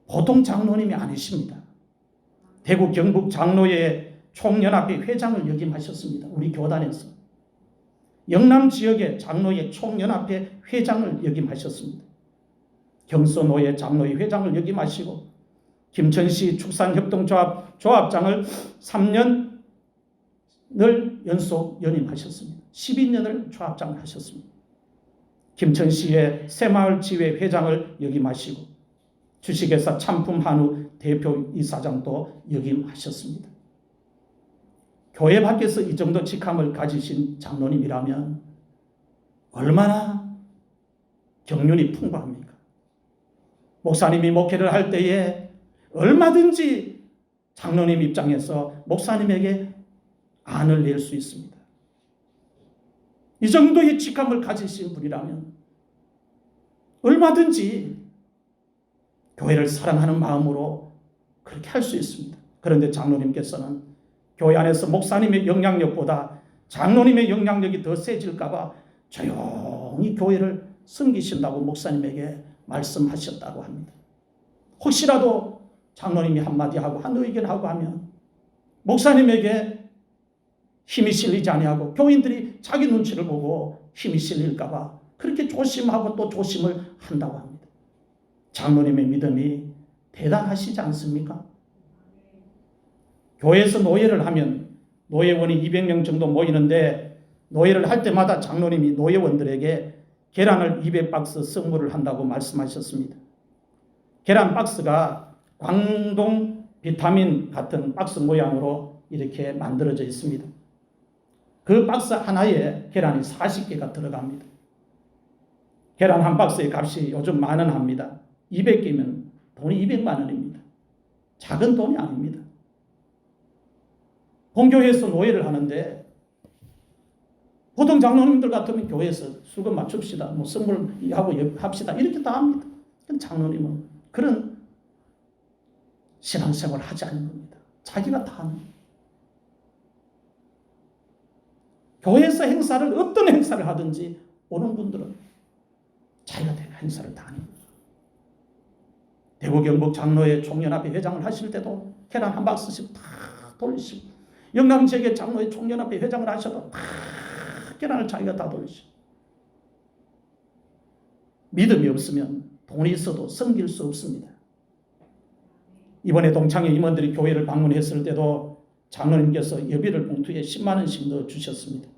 보통 장로님이 아니십니다. 대구 경북 장로회 총연합회 회장을 역임하셨습니다. 우리 교단에서. 영남 지역의 장로회 총연합회 회장을 역임하셨습니다. 경서노회 장로회 회장을 역임하시고 김천시 축산협동조합 조합장을 3년을 연속 연임하셨습니다. 12년을 조합장을 하셨습니다. 김천시의 새마을지회 회장을 역임하시고 주식회사 참품한우 대표이사장도 역임하셨습니다. 교회 밖에서 이 정도 직함을 가지신 장로님이라면 얼마나 경륜이 풍부합니까? 목사님이 목회를 할 때에 얼마든지 장로님 입장에서 목사님에게 안을 낼 수 있습니다. 이 정도의 직함을 가지신 분이라면 얼마든지 교회를 사랑하는 마음으로 그렇게 할 수 있습니다. 그런데 장로님께서는 교회 안에서 목사님의 영향력보다 장로님의 영향력이 더 세질까 봐 조용히 교회를 섬기신다고 목사님에게 말씀하셨다고 합니다. 혹시라도 장로님이 한마디 하고 한 의견 하고 하면 목사님에게 힘이 실리지 아니하고 교인들이 자기 눈치를 보고 힘이 실릴까 봐 그렇게 조심하고 또 조심을 한다고 합니다. 장로님의 믿음이 대단하시지 않습니까? 교회에서 노예를 하면 노예원이 200명 정도 모이는데 노예를 할 때마다 장로님이 노예원들에게 계란을 200박스 선물을 한다고 말씀하셨습니다. 계란 박스가 광동 비타민 같은 박스 모양으로 이렇게 만들어져 있습니다. 그 박스 하나에 계란이 40개가 들어갑니다. 계란 한 박스의 값이 요즘 10,000원 합니다. 200개면 돈이 200만 원입니다. 작은 돈이 아닙니다. 본교회에서 노예를 하는데 보통 장로님들 같으면 교회에서 수건 맞춥시다, 뭐 선물하고 합시다 이렇게 다 합니다. 장로님은 그런 신앙생활을 하지 않는 겁니다. 자기가 다 합니다. 교회에서 행사를 어떤 행사를 하든지 오는 분들은 자기가 행사를 다 하는 거예요. 대구 경북 장로회 총연합회 회장을 하실 때도 계란 한 박스씩 다 돌리시고 영남 지역의 장로회 총연합회 회장을 하셔도 다 계란을 자기가 다 돌리시고 믿음이 없으면 돈이 있어도 섬길 수 없습니다. 이번에 동창회 임원들이 교회를 방문했을 때도 장로님께서 예비를 봉투에 10만 원씩 넣어주셨습니다.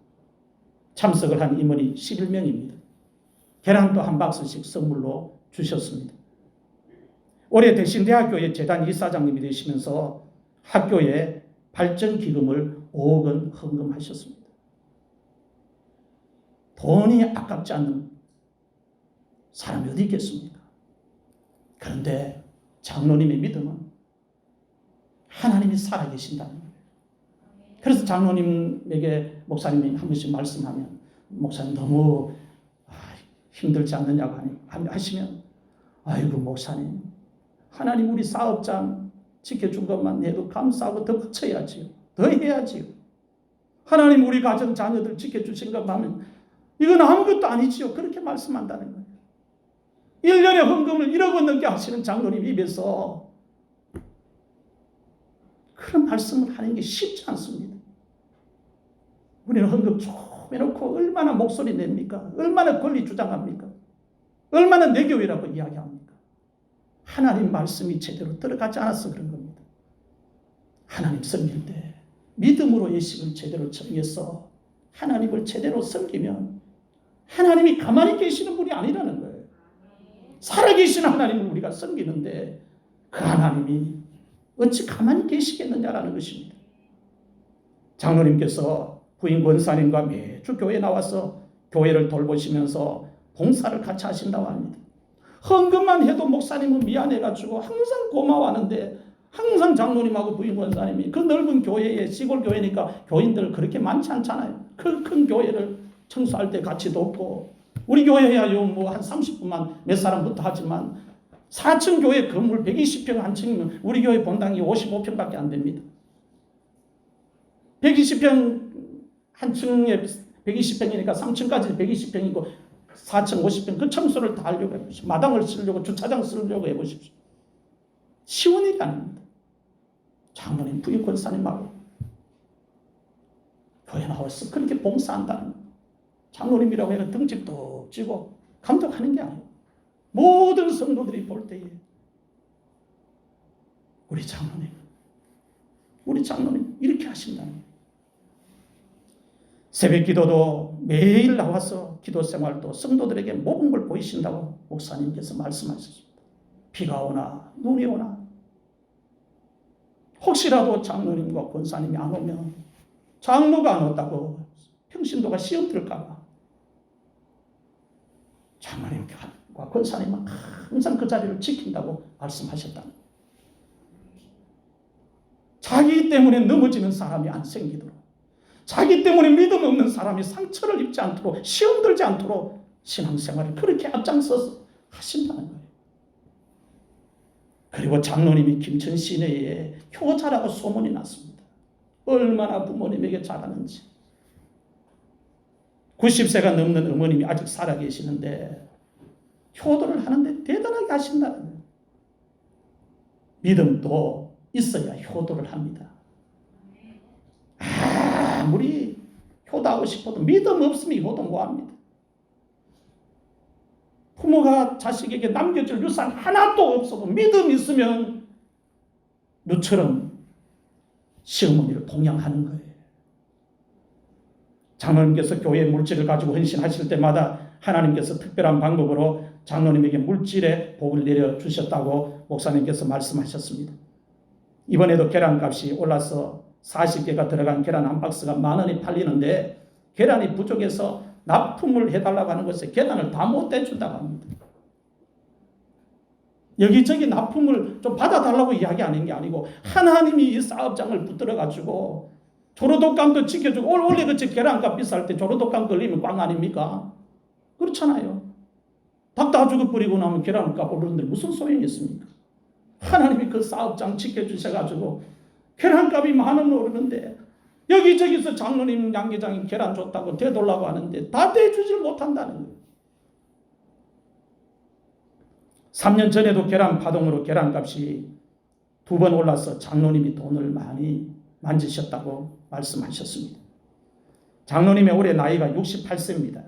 참석을 한 임원이 11명입니다. 계란도 한 박스씩 선물로 주셨습니다. 올해 대신대학교의 재단 이사장님이 되시면서 학교에 발전기금을 5억 원 헌금하셨습니다. 돈이 아깝지 않는 사람이 어디 있겠습니까? 그런데 장로님의 믿음은 하나님이 살아계신다는 거예요. 그래서 장로님에게 목사님이 한 번씩 말씀하면 목사님 너무 힘들지 않느냐고 하시면, 아이고 목사님, 하나님 우리 사업장 지켜준 것만 해도 감사하고 더 붙여야지요. 더 해야지요. 하나님 우리 가정 자녀들 지켜주신 것만 하면 이건 아무것도 아니지요. 그렇게 말씀한다는 거예요. 1년에 헌금을 1억 원 넘게 하시는 장로님 입에서 그런 말씀을 하는 게 쉽지 않습니다. 우리는 헌금 좀 해놓고 얼마나 목소리 냅니까? 얼마나 권리 주장합니까? 얼마나 내 교회라고 이야기합니까? 하나님 말씀이 제대로 들어가지 않아서 그런 겁니다. 하나님 섬길 때 믿음으로 예식을 제대로 정해서 하나님을 제대로 섬기면 하나님이 가만히 계시는 분이 아니라는 거예요. 살아계신 하나님을 우리가 섬기는데 그 하나님이 어찌 가만히 계시겠느냐라는 것입니다. 장로님께서 부인 권사님과 매주 교회에 나와서 교회를 돌보시면서 봉사를 같이 하신다고 합니다. 헌금만 해도 목사님은 미안해가지고 항상 고마워하는데 항상 장로님하고 부인 권사님이 그 넓은 교회에 시골 교회니까 교인들 그렇게 많지 않잖아요. 그 큰 교회를 청소할 때 같이 돕고 우리 교회야 뭐 한 30분만 몇 사람부터 하지만 4층 교회 건물 120평 한 층이면 우리 교회 본당이 55평밖에 안 됩니다. 120평 한 층에 120평이니까 3층까지 120평이고 4층 50평 그 청소를 다 하려고 해보십시오. 마당을 쓰려고 주차장 쓰려고 해보십시오. 쉬운 일이 아닙니다. 장로님 부인 권사님하고 교회 나와서 그렇게 봉사한다는 장로님이라고 해서 등집도 찌고 감독하는 게 아니에요. 모든 성도들이 볼 때에 우리 장로님 이렇게 하신다는 거예요. 새벽 기도도 매일 나와서 기도 생활도 성도들에게 모든 걸 보이신다고 목사님께서 말씀하셨습니다. 비가 오나 눈이 오나 혹시라도 장로님과 권사님이 안 오면 장로가 안 왔다고 평신도가 시험 들까 봐 장로님과 권사님은 항상 그 자리를 지킨다고 말씀하셨다는 거예요. 자기 때문에 넘어지는 사람이 안 생기도록 자기 때문에 믿음 없는 사람이 상처를 입지 않도록 시험 들지 않도록 신앙생활을 그렇게 앞장서서 하신다는 거예요. 그리고 장로님이 김천 시내에 효자라고 소문이 났습니다. 얼마나 부모님에게 잘하는지. 90세가 넘는 어머님이 아직 살아계시는데 효도를 하는데 대단하게 하신다는 거예요. 믿음도 있어야 효도를 합니다. 아무리 효도하고 싶어도 믿음 없으면 효도 못합니다. 부모가 자식에게 남겨줄 유산 하나도 없어도 믿음 있으면 누처럼 시어머니를 봉양하는 거예요. 장로님께서 교회 물질을 가지고 헌신하실 때마다 하나님께서 특별한 방법으로 장로님에게 물질의 복을 내려주셨다고 목사님께서 말씀하셨습니다. 이번에도 계란값이 올라서 40개가 들어간 계란 한 박스가 10,000원이 팔리는데 계란이 부족해서 납품을 해달라고 하는 것에 계란을 다 못 대준다고 합니다. 여기저기 납품을 좀 받아달라고 이야기하는 게 아니고 하나님이 이 사업장을 붙들어가지고 조로독감도 지켜주고 원래 그치 계란값 비쌀 때 조로독감 걸리면 꽝 아닙니까? 그렇잖아요. 닭 다 죽어버리고 나면 계란값 오르는데 무슨 소용이 있습니까? 하나님이 그 사업장 지켜주셔가지고 계란값이 10,000원 오르는데 여기저기서 장로님 양계장이 계란 줬다고 대돌라고 하는데 다 대주질 못한다는 거예요. 3년 전에도 계란 파동으로 계란값이 2번 올라서 장로님이 돈을 많이 만지셨다고 말씀하셨습니다. 장로님의 올해 나이가 68세입니다.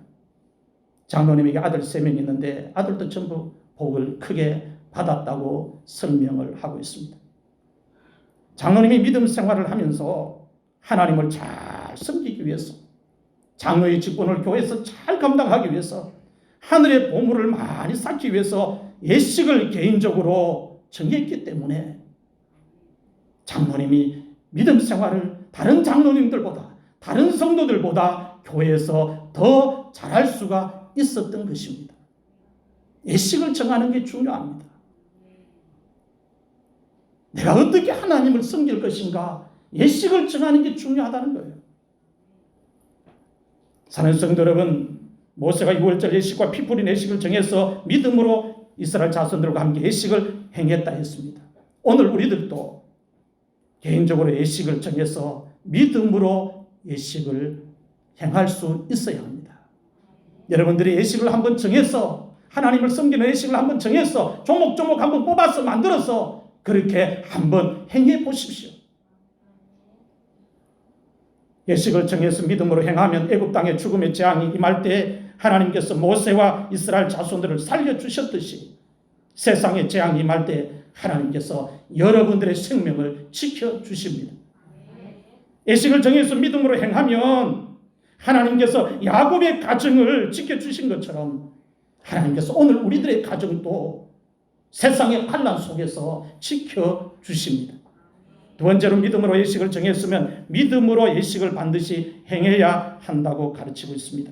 장로님에게 아들 3명 있는데 아들도 전부 복을 크게 받았다고 설명을 하고 있습니다. 장로님이 믿음 생활을 하면서 하나님을 잘 섬기기 위해서 장로의 직분을 교회에서 잘 감당하기 위해서 하늘의 보물을 많이 쌓기 위해서 예식을 개인적으로 정했기 때문에 장로님이 믿음 생활을 다른 장로님들보다 다른 성도들보다 교회에서 더 잘할 수가 있었던 것입니다. 예식을 정하는 게 중요합니다. 내가 어떻게 하나님을 섬길 것인가 예식을 정하는 게 중요하다는 거예요. 사랑하는 성도 여러분, 모세가 유월절 예식과 피 뿌린 예식을 정해서 믿음으로 이스라엘 자손들과 함께 예식을 행했다 했습니다. 오늘 우리들도 개인적으로 예식을 정해서 믿음으로 예식을 행할 수 있어야 합니다. 여러분들이 예식을 한번 정해서, 하나님을 섬기는 예식을 한번 정해서 조목조목 한번 뽑아서 만들어서 그렇게 한번 행해 보십시오. 예식을 정해서 믿음으로 행하면 애굽 땅에 죽음의 재앙이 임할 때 하나님께서 모세와 이스라엘 자손들을 살려주셨듯이 세상의 재앙이 임할 때 하나님께서 여러분들의 생명을 지켜주십니다. 예식을 정해서 믿음으로 행하면 하나님께서 야곱의 가정을 지켜주신 것처럼 하나님께서 오늘 우리들의 가정도 세상의 환난 속에서 지켜주십니다. 두 번째로 믿음으로 예식을 정했으면 믿음으로 예식을 반드시 행해야 한다고 가르치고 있습니다.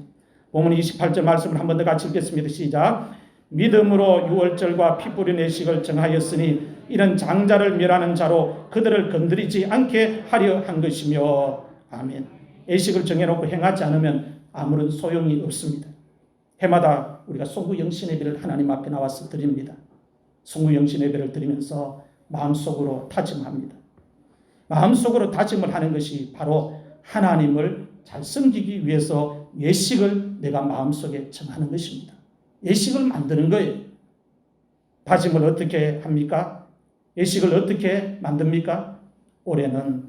본문 28절 말씀을 한 번 더 같이 읽겠습니다. 시작. 믿음으로 유월절과 피 뿌린 예식을 정하였으니 이는 장자를 멸하는 자로 그들을 건드리지 않게 하려 한 것이며. 아멘. 예식을 정해놓고 행하지 않으면 아무런 소용이 없습니다. 해마다 우리가 송구영신 예배를 하나님 앞에 나와서 드립니다. 송구영신 예배를 드리면서 마음속으로 다짐합니다. 마음속으로 다짐을 하는 것이 바로 하나님을 잘 섬기기 위해서 예식을 내가 마음속에 정하는 것입니다. 예식을 만드는 거예요. 다짐을 어떻게 합니까? 예식을 어떻게 만듭니까? 올해는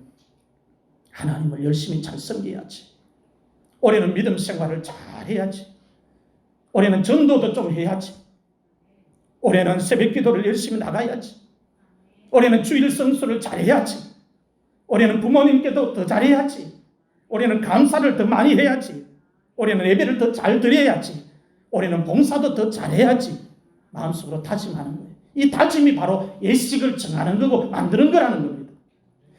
하나님을 열심히 잘 섬겨야지. 올해는 믿음 생활을 잘 해야지. 올해는 전도도 좀 해야지. 올해는 새벽 기도를 열심히 나가야지. 올해는 주일 성수를 잘 해야지. 올해는 부모님께도 더 잘해야지. 올해는 감사를 더 많이 해야지. 올해는 예배를 더 잘 드려야지. 올해는 봉사도 더 잘해야지. 마음속으로 다짐하는 거예요. 이 다짐이 바로 예식을 정하는 거고 만드는 거라는 겁니다.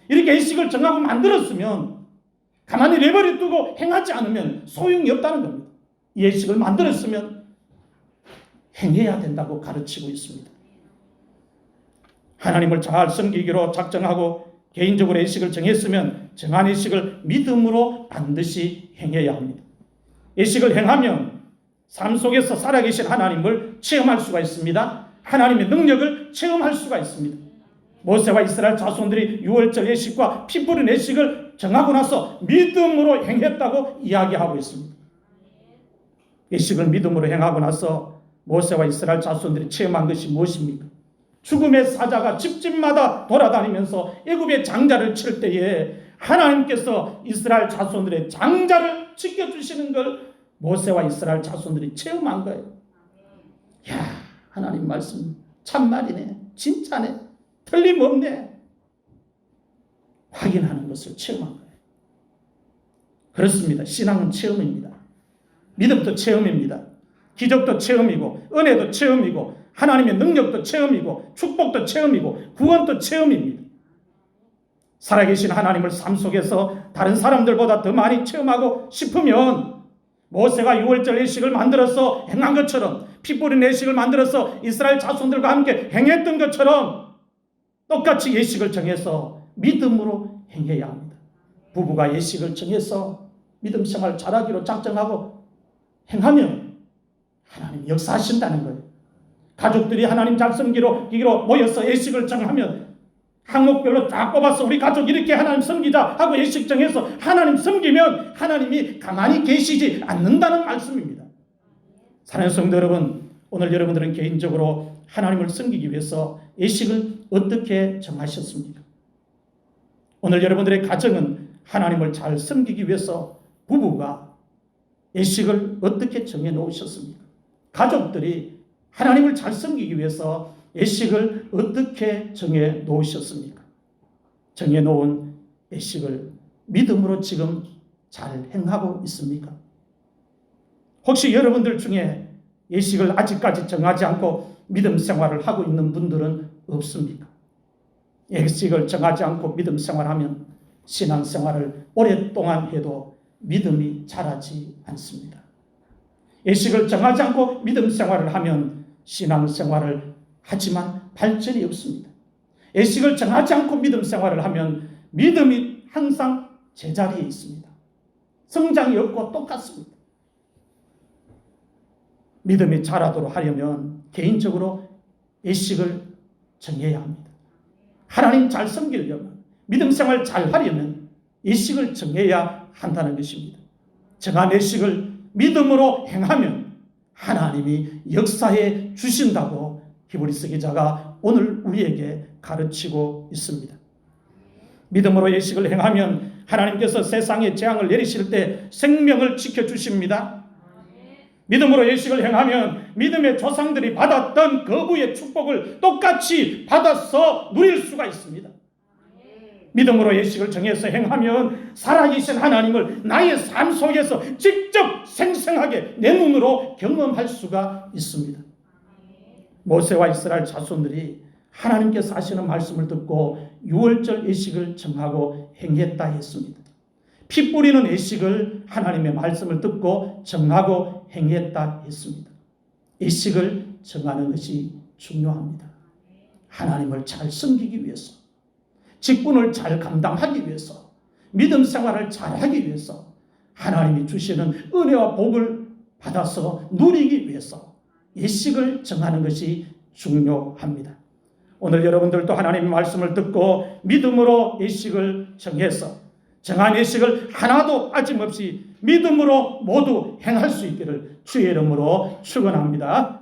이렇게 예식을 정하고 만들었으면 가만히 내버려 두고 행하지 않으면 소용이 없다는 겁니다. 이 예식을 만들었으면 행해야 된다고 가르치고 있습니다. 하나님을 잘 섬기기로 작정하고 개인적으로 예식을 정했으면 정한 예식을 믿음으로 반드시 행해야 합니다. 예식을 행하면 삶 속에서 살아계신 하나님을 체험할 수가 있습니다. 하나님의 능력을 체험할 수가 있습니다. 모세와 이스라엘 자손들이 유월절 예식과 피 뿌린 예식을 정하고 나서 믿음으로 행했다고 이야기하고 있습니다. 예식을 믿음으로 행하고 나서 모세와 이스라엘 자손들이 체험한 것이 무엇입니까? 죽음의 사자가 집집마다 돌아다니면서 애굽의 장자를 칠 때에 하나님께서 이스라엘 자손들의 장자를 지켜주시는 걸 모세와 이스라엘 자손들이 체험한 거예요. 야, 하나님 말씀 참말이네, 진짜네, 틀림없네 확인하는 것을 체험한 거예요. 그렇습니다. 신앙은 체험입니다. 믿음도 체험입니다. 기적도 체험이고 은혜도 체험이고 하나님의 능력도 체험이고 축복도 체험이고 구원도 체험입니다. 살아계신 하나님을 삶 속에서 다른 사람들보다 더 많이 체험하고 싶으면 모세가 유월절 예식을 만들어서 행한 것처럼 피 뿌린 예식을 만들어서 이스라엘 자손들과 함께 행했던 것처럼 똑같이 예식을 정해서 믿음으로 행해야 합니다. 부부가 예식을 정해서 믿음 생활 잘하기로 작정하고 행하면 하나님 역사하신다는 거예요. 가족들이 하나님 잘 섬기기로 모여서 예식을 정하면 항목별로 다 뽑아서 우리 가족 이렇게 하나님 섬기자 하고 예식 정해서 하나님 섬기면 하나님이 가만히 계시지 않는다는 말씀입니다. 사랑하는 성도 여러분, 오늘 여러분들은 개인적으로 하나님을 섬기기 위해서 예식을 어떻게 정하셨습니까? 오늘 여러분들의 가정은 하나님을 잘 섬기기 위해서 부부가 예식을 어떻게 정해 놓으셨습니까? 가족들이 하나님을 잘 섬기기 위해서 예식을 어떻게 정해 놓으셨습니까? 정해 놓은 예식을 믿음으로 지금 잘 행하고 있습니까? 혹시 여러분들 중에 예식을 아직까지 정하지 않고 믿음 생활을 하고 있는 분들은 없습니까? 예식을 정하지 않고 믿음 생활하면 신앙 생활을 오랫동안 해도 믿음이 자라지 않습니다. 예식을 정하지 않고 믿음 생활을 하면 신앙 생활을 하지만 발전이 없습니다. 예식을 정하지 않고 믿음 생활을 하면 믿음이 항상 제자리에 있습니다. 성장이 없고 똑같습니다. 믿음이 자라도록 하려면 개인적으로 예식을 정해야 합니다. 하나님 잘 섬기려면, 믿음 생활 잘 하려면 예식을 정해야 한다는 것입니다. 정한 예식을 믿음으로 행하면 하나님이 역사해 주신다고 히브리서 기자가 오늘 우리에게 가르치고 있습니다. 믿음으로 예식을 행하면 하나님께서 세상에 재앙을 내리실 때 생명을 지켜주십니다. 믿음으로 예식을 행하면 믿음의 조상들이 받았던 거부의 축복을 똑같이 받아서 누릴 수가 있습니다. 믿음으로 예식을 정해서 행하면 살아계신 하나님을 나의 삶 속에서 직접 생생하게 내 눈으로 경험할 수가 있습니다. 모세와 이스라엘 자손들이 하나님께서 하시는 말씀을 듣고 유월절 예식을 정하고 행했다 했습니다. 피 뿌리는 예식을 하나님의 말씀을 듣고 정하고 행했다 했습니다. 예식을 정하는 것이 중요합니다. 하나님을 잘 섬기기 위해서, 직분을 잘 감당하기 위해서, 믿음 생활을 잘 하기 위해서, 하나님이 주시는 은혜와 복을 받아서 누리기 위해서 예식을 정하는 것이 중요합니다. 오늘 여러분들도 하나님의 말씀을 듣고 믿음으로 예식을 정해서 정한 예식을 하나도 빠짐없이 믿음으로 모두 행할 수 있기를 주의 이름으로 축원합니다.